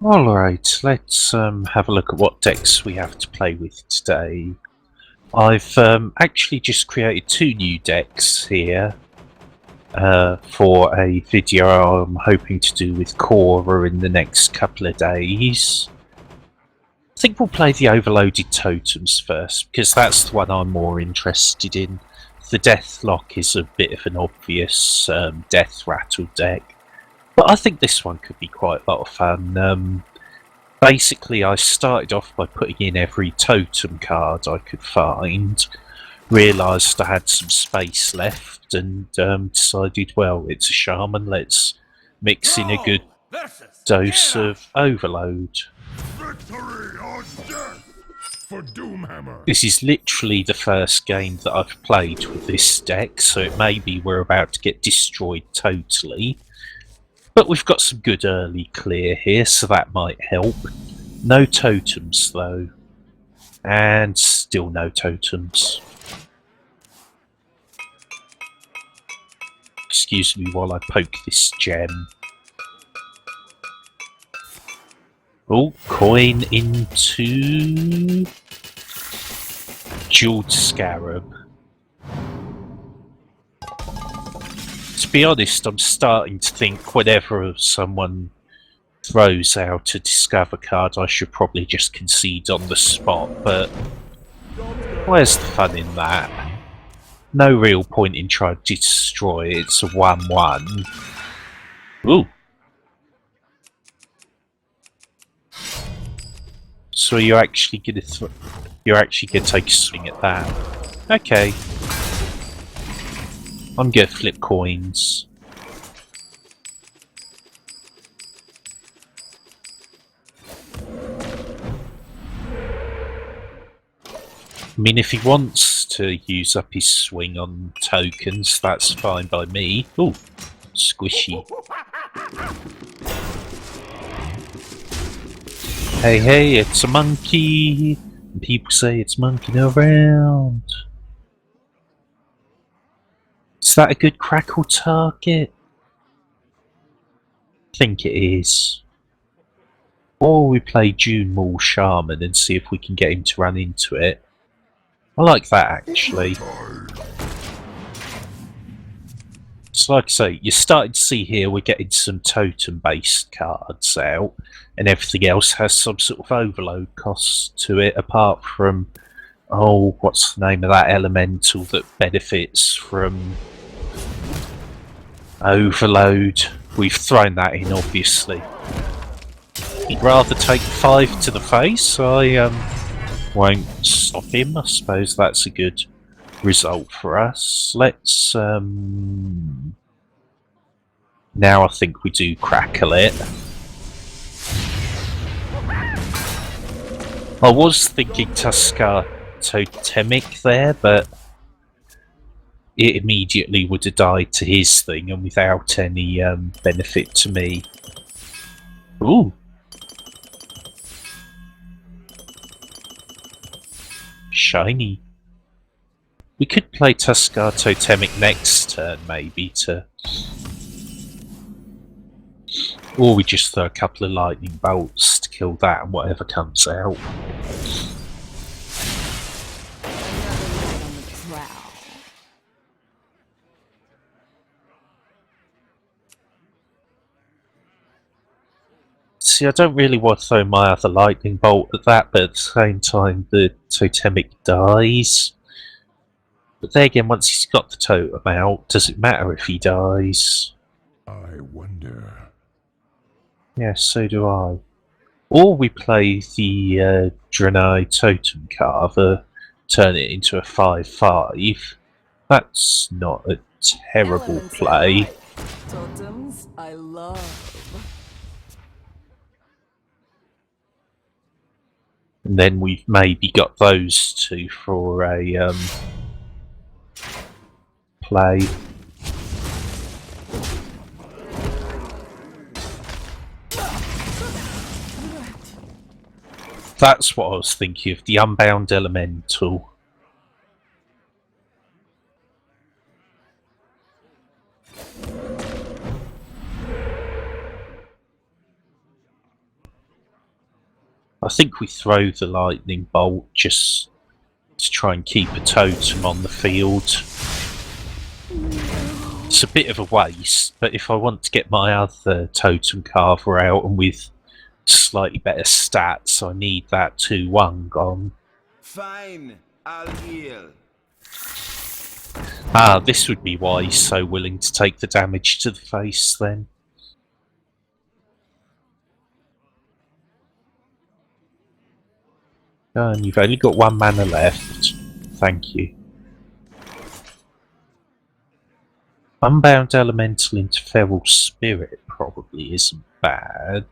Alright, let's have a look at what decks we have to play with today. I've actually just created two new decks here for a video I'm hoping to do with Cora in the next couple of days. I think we'll play the Overloaded Totems first, because that's the one I'm more interested in. The Deathlock is a bit of an obvious death rattle deck, but I think this one could be quite a lot of fun. Basically, I started off by putting in every totem card I could find, realised I had some space left, and decided, well, it's a shaman, let's mix in a good dose of overload. Victory or death for Doomhammer. This is literally the first game that I've played with this deck, so it may be we're about to get destroyed totally. But we've got some good early clear here, so that might help. No totems, though. And still no totems. Excuse me while I poke this gem. Oh, coin into Jeweled Scarab. To be honest, I'm starting to think whenever someone throws out a Discover card, I should probably just concede on the spot, but where's the fun in that? No real point in trying to destroy it. It's a 1-1. Ooh. So you're actually gonna take a swing at that. Okay. I'm gonna flip coins. I mean, if he wants to use up his swing on tokens, that's fine by me. Ooh, squishy. Hey, hey, it's a monkey! And people say it's monkeying around. Is that a good crackle target? I think it is. Or we play June Mall Shaman and see if we can get him to run into it. I like that, actually. So like I say, you're starting to see here we're getting some totem-based cards out, and everything else has some sort of overload cost to it, apart from, oh, what's the name of that elemental that benefits from overload? We've thrown that in, obviously. He'd rather take 5 to the face. I won't stop him. I suppose that's a good result for us. Let's now I think we do crackle it. I was thinking Tuskar Totemic there, but it immediately would have died to his thing and without any benefit to me. Ooh. Shiny. We could play Tuskar Totemic next turn, maybe, to... Or we just throw a couple of lightning bolts to kill that and whatever comes out. See, I don't really want to throw my other lightning bolt at that, but at the same time the Totemic dies. But then again, once he's got the totem out, does it matter if he dies? I wonder. Yeah, so do I. Or we play the Draenei Totem Carver, turn it into a 5-5. That's not a terrible play. Totems I love. And then we've maybe got those two for a play. That's what I was thinking of, the Unbound Elemental. I think we throw the lightning bolt just to try and keep a totem on the field. It's a bit of a waste, but if I want to get my other totem carver out and with slightly better stats, I need that 2-1 gone. Fine, I'll heal. Ah, this would be why he's so willing to take the damage to the face then. Oh, and you've only got 1 mana left. Thank you. Unbound Elemental into Feral Spirit probably isn't bad.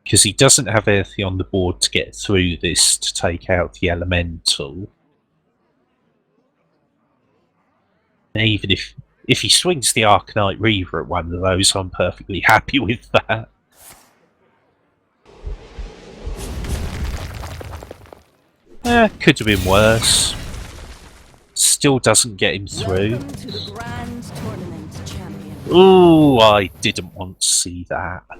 Because he doesn't have anything on the board to get through this to take out the Elemental. Even if he swings the Arcanite Reaver at one of those, I'm perfectly happy with that. Could have been worse. Still doesn't get him through. Welcome to the Grand Tournament, champion. Ooh, I didn't want to see that. I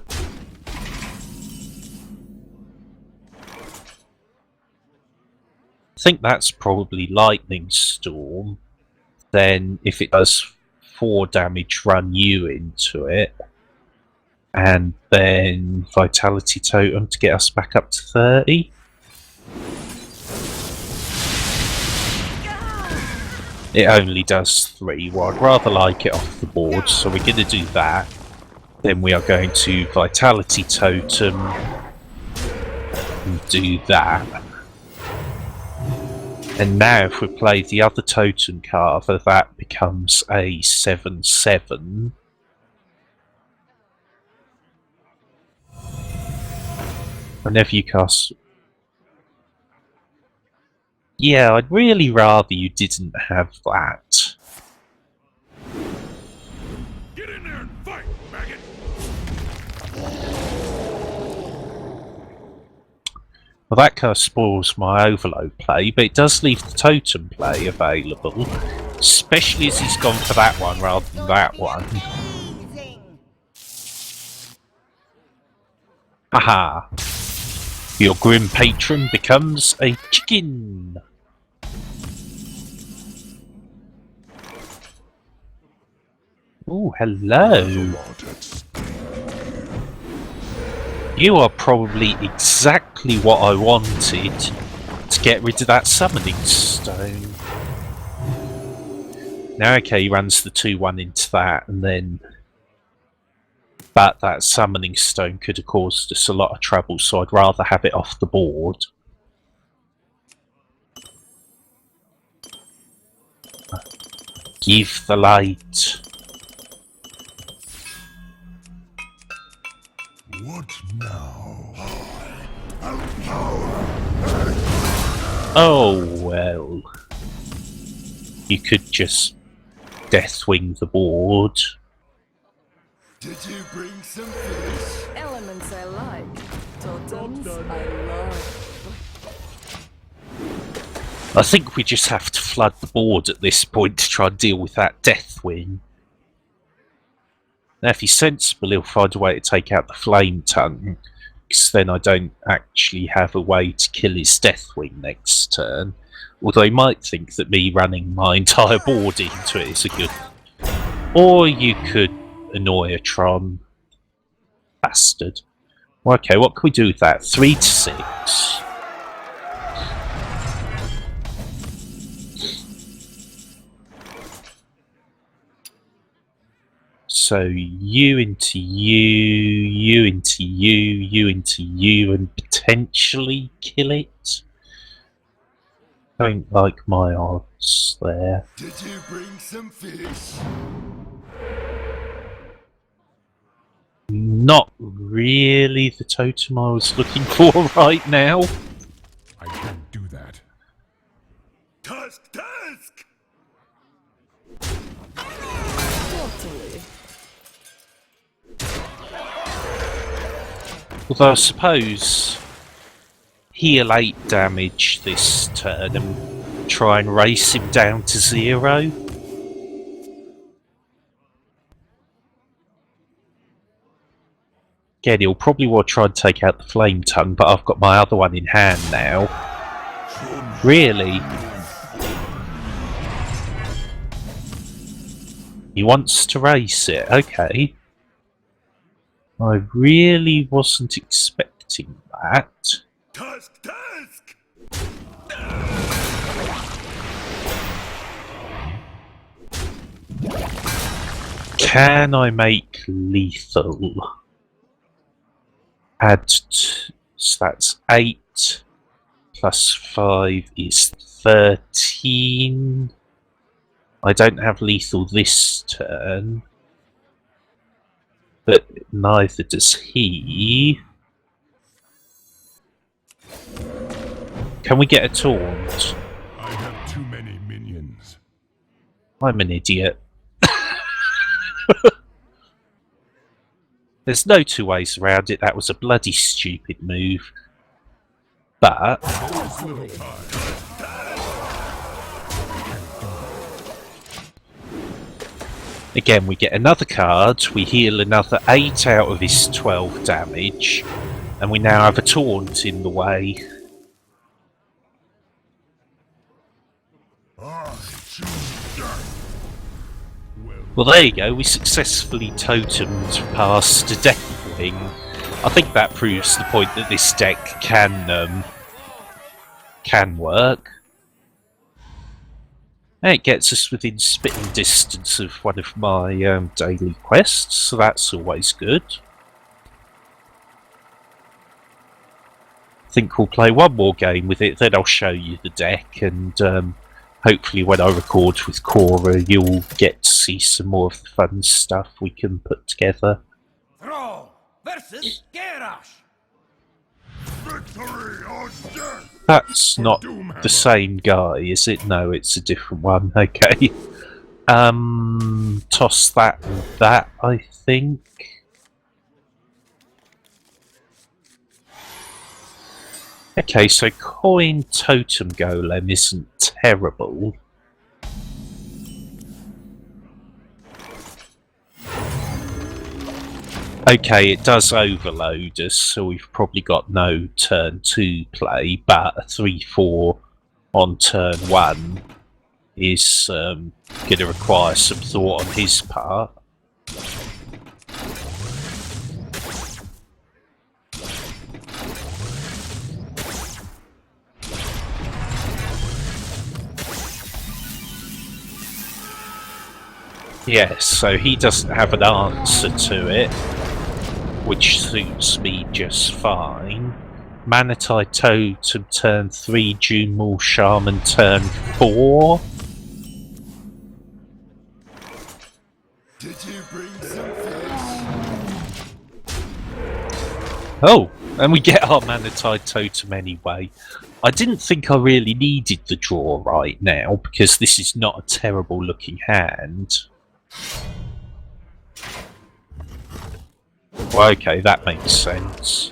think that's probably Lightning Storm. Then if it does 4 damage, run you into it. And then Vitality Totem to get us back up to 30. It only does 3. Well, I'd rather like it off the board, so we're going to do that. Then we are going to Vitality Totem and do that. And now if we play the other Totem Carver, that becomes a 7/7. Whenever you cast... Yeah, I'd really rather you didn't have that. Get in there and fight, maggot! Well, that kind of spoils my Overload play, but it does leave the Totem play available. Especially as he's gone for that one rather than that one. Haha! Your Grim Patron becomes a chicken! Oh, hello! You are probably exactly what I wanted to get rid of that Summoning Stone. Now, okay, he runs the 2-1 into that, and then... But that Summoning Stone could have caused us a lot of trouble, so I'd rather have it off the board. Give the light. What now? Oh, well. You could just Deathwing the board. Did you bring some fish? Elements I like. Totems I love. I think we just have to flood the board at this point to try and deal with that Deathwing. Now, if he's sensible, he'll find a way to take out the Flame Tongue, because then I don't actually have a way to kill his Deathwing next turn. Although he might think that me running my entire board into it is a good... Or you could annoy a Tron. Bastard. Well, okay, what can we do with that? 3 to 6. So you into you into you into you, and potentially kill it. Don't like my odds there. Did you bring some fish? Not really the totem I was looking for right now. I can't do that. Tusk! Totally. Although I suppose heal 8 damage this turn and try and race him down to 0. Again, he'll probably want to try and take out the Flame Tongue, but I've got my other one in hand now. Really? He wants to race it, okay. I really wasn't expecting that. Tusk, tusk! Can I make lethal? So that's 8 plus 5 is 13. I don't have lethal this turn, but neither does he. Can we get a taunt? I have too many minions. I'm an idiot. There's no two ways around it. That was a bloody stupid move. But There's little time. again, we get another card. We heal another 8 out of his 12 damage, and we now have a taunt in the way. I choose death. Well, there you go. We successfully totemed past a Deathwing. I think that proves the point that this deck can work. And it gets us within spitting distance of one of my daily quests, so that's always good. I think we'll play one more game with it, then I'll show you the deck, and hopefully when I record with Cora you'll get to see some more of the fun stuff we can put together. Throw versus Garrosh! Victory or death! That's not the same guy, is it? No, it's a different one. Okay. Toss that and that, I think. Okay, so coin totem golem isn't terrible. Okay, it does overload us, so we've probably got no turn 2 play, but a 3-4 on turn 1 is going to require some thought on his part. Yes, so he doesn't have an answer to it, which suits me just fine. Manatide Totem turn 3, June Maul Shaman turn 4. Did you bring some fish? Oh, and we get our Manatide Totem anyway. I didn't think I really needed the draw right now, because this is not a terrible looking hand. Well, okay, that makes sense.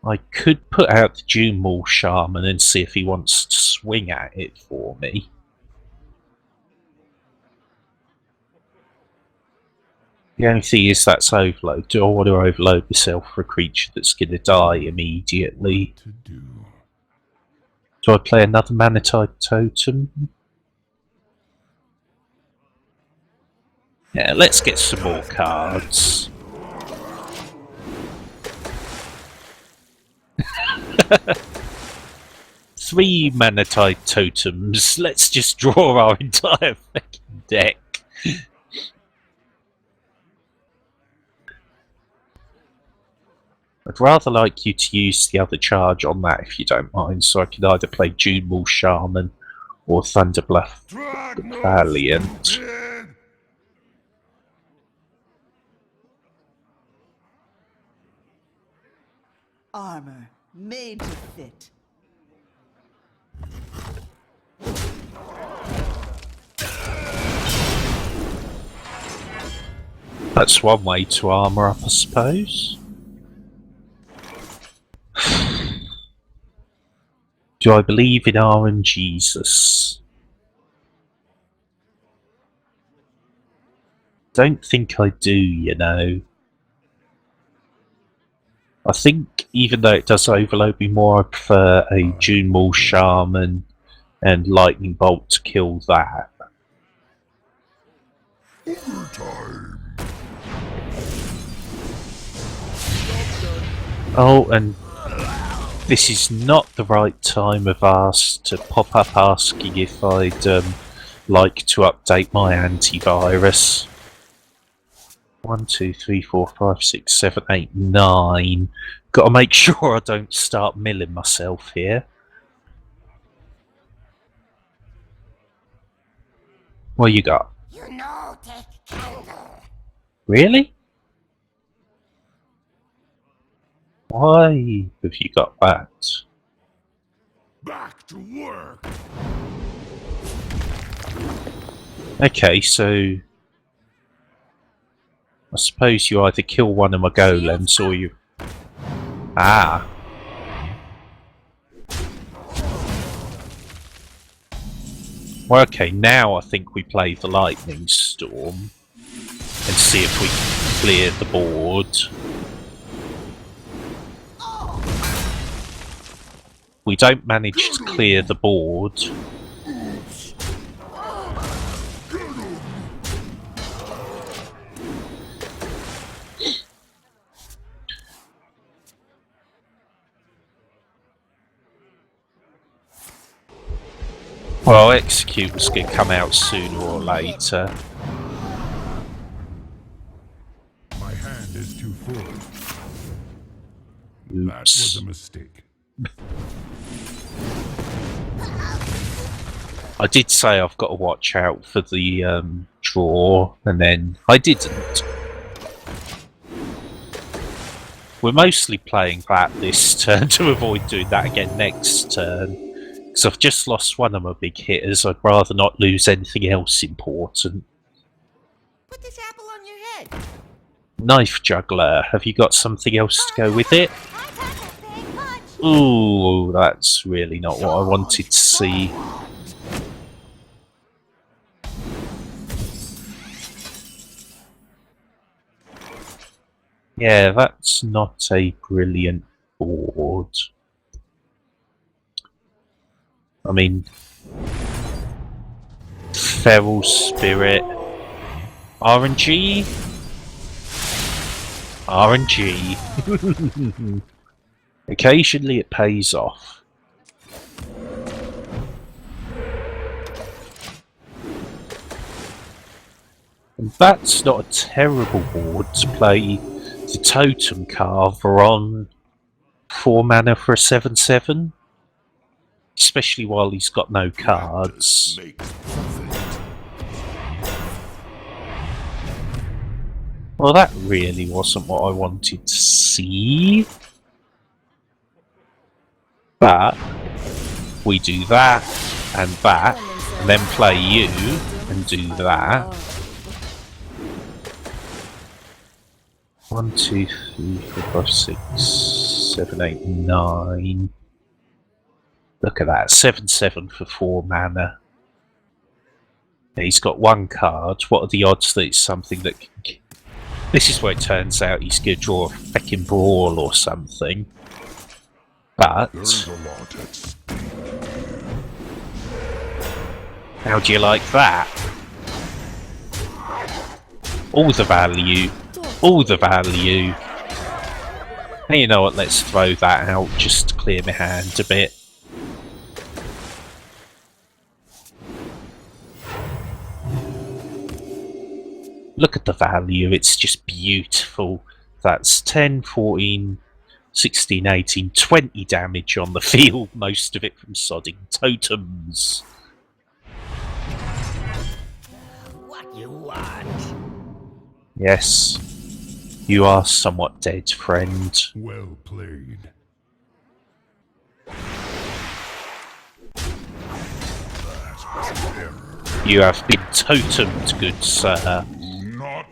I could put out the June Maul Shaman and see if he wants to swing at it for me. The only thing is that's overload. Do I want to overload myself for a creature that's going to die immediately? To do. Do I play another Manatide Totem? Yeah, let's get some more cards. Three Manatide Totems. Let's just draw our entire fucking deck. I'd rather like you to use the other charge on that if you don't mind, so I can either play June Maul Shaman or Thunderbluff Valiant. Armor made to fit. That's one way to armour up, I suppose. Do I believe in RNGesus? Don't think I do, you know. I think even though it does overload me more, I prefer a June Maul Shaman and Lightning Bolt to kill that. Overtime. Oh, and this is not the right time of us to pop up asking if I'd like to update my antivirus. 1, 2, 3, 4, 5, 6, 7, 8, 9. Got to make sure I don't start milling myself here. What you got? You know, take candle. Really? Why have you got that? Back to work. Okay, so I suppose you either kill one of my golems or you... Ah. Well, okay, now I think we play the Lightning Storm and see if we can clear the board. We don't manage to clear the board. Well, Execute's gonna come out sooner or later. My hand is too full. That Oops. was a mistake. I did say I've got to watch out for the draw, and then I didn't. We're mostly playing that this turn to avoid doing that again next turn. Because I've just lost one of my big hitters, I'd rather not lose anything else important. Put this apple on your head. Knife Juggler, have you got something else to go with it? Ooh, that's really not what I wanted to see. Yeah, that's not a brilliant board. I mean, Feral Spirit, RNG? RNG. Occasionally it pays off. And that's not a terrible board to play the Totem Carver on 4 mana for a 7/7. Especially while he's got no cards. Well, that really wasn't what I wanted to see. But we do that, and then play you, and do that. 1, 2, 3, 4, 5, 6, 7, 8, 9. Look at that, 7/7 for 4 mana. He's got 1 card. What are the odds that it's something that can... This is where it turns out he's going to draw a feckin' Brawl or something. But... how do you like that? All the value. All the value. And you know what, let's throw that out just to clear my hand a bit. Look at the value, it's just beautiful. That's 10, 14, 16, 18, 20 damage on the field, most of it from sodding totems. What you want? Yes, you are somewhat dead, friend. Well played. That was an error. You have been totemed, good sir. Not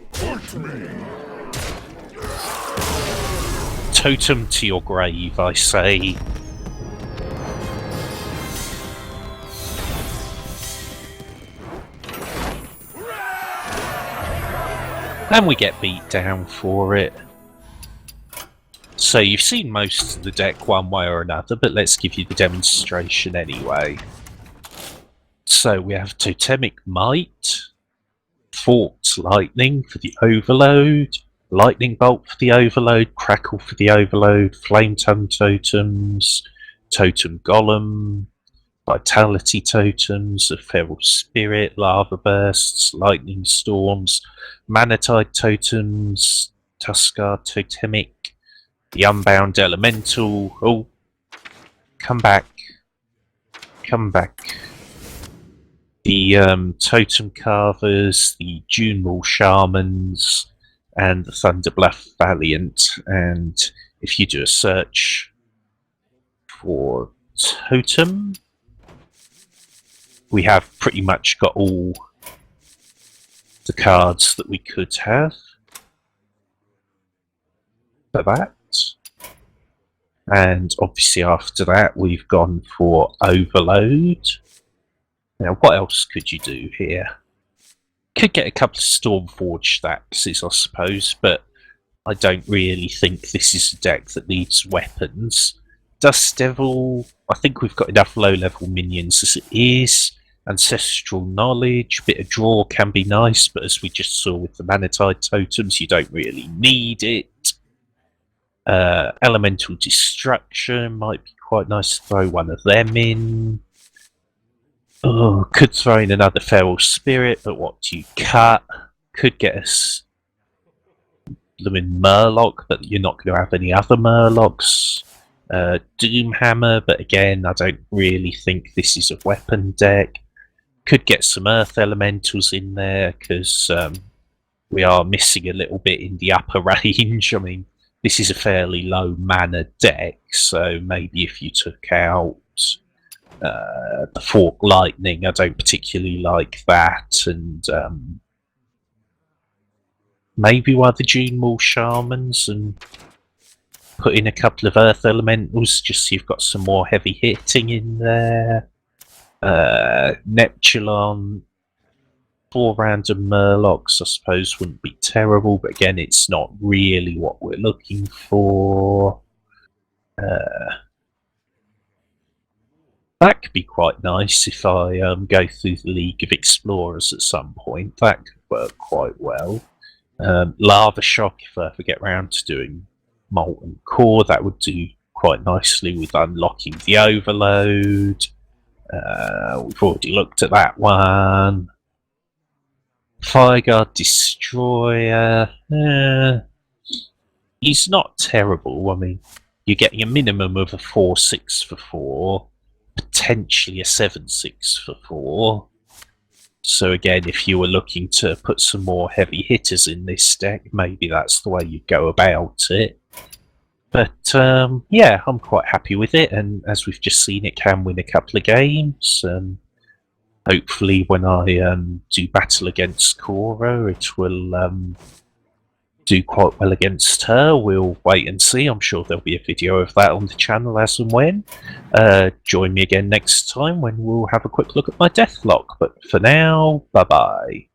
Totem to your grave, I say. And we get beat down for it. So you've seen most of the deck one way or another, but let's give you the demonstration anyway. So we have Totemic Might, Forked Lightning for the Overload, Lightning Bolt for the Overload, Crackle for the Overload, Flame Tongue Totems, Totem Golem, Vitality Totems, a Feral Spirit, Lava Bursts, Lightning Storms, Manatide Totems, Tuskar Totemic, the Unbound Elemental. Oh, come back. Come back. The Totem Carvers, the Junewall Shamans, and the Thunderbluff Valiant. And if you do a search for Totem, we have pretty much got all the cards that we could have for that. And obviously after that we've gone for Overload. Now what else could you do here? Could get a couple of Stormforge Staxes, I suppose, but I don't really think this is a deck that needs weapons. Dust Devil, I think we've got enough low-level minions as it is. Ancestral Knowledge, bit of draw can be nice, but as we just saw with the Manatide Totems, you don't really need it. Elemental Destruction might be quite nice to throw one of them in. Oh, could throw in another Feral Spirit, but what do you cut? Could get us blooming Murloc, but you're not going to have any other Murlocs. Doomhammer, but again, I don't really think this is a weapon deck. Could get some Earth Elementals in there, because we are missing a little bit in the upper range. I mean, this is a fairly low mana deck, so maybe if you took out the Fork Lightning, I don't particularly like that, and maybe one of the Junewall Shamans, and put in a couple of Earth Elementals just so you've got some more heavy hitting in there. Neptulon, 4 random Murlocs I suppose wouldn't be terrible, but again it's not really what we're looking for. That could be quite nice if I go through the League of Explorers at some point. That could work quite well. Lava Shock, if I ever get round to doing Molten Core, that would do quite nicely with unlocking the Overload. We've already looked at that one. Fireguard Destroyer. He's not terrible. I mean, you're getting a minimum of a 4/6 for 4, potentially a 7/6 for 4. So again, if you were looking to put some more heavy hitters in this deck, maybe that's the way you'd go about it. But yeah, I'm quite happy with it, and as we've just seen, it can win a couple of games. Hopefully when I do battle against Cora, it will do quite well against her. We'll wait and see. I'm sure there'll be a video of that on the channel as and when. Join me again next time when we'll have a quick look at my Deathlock. But for now, bye-bye.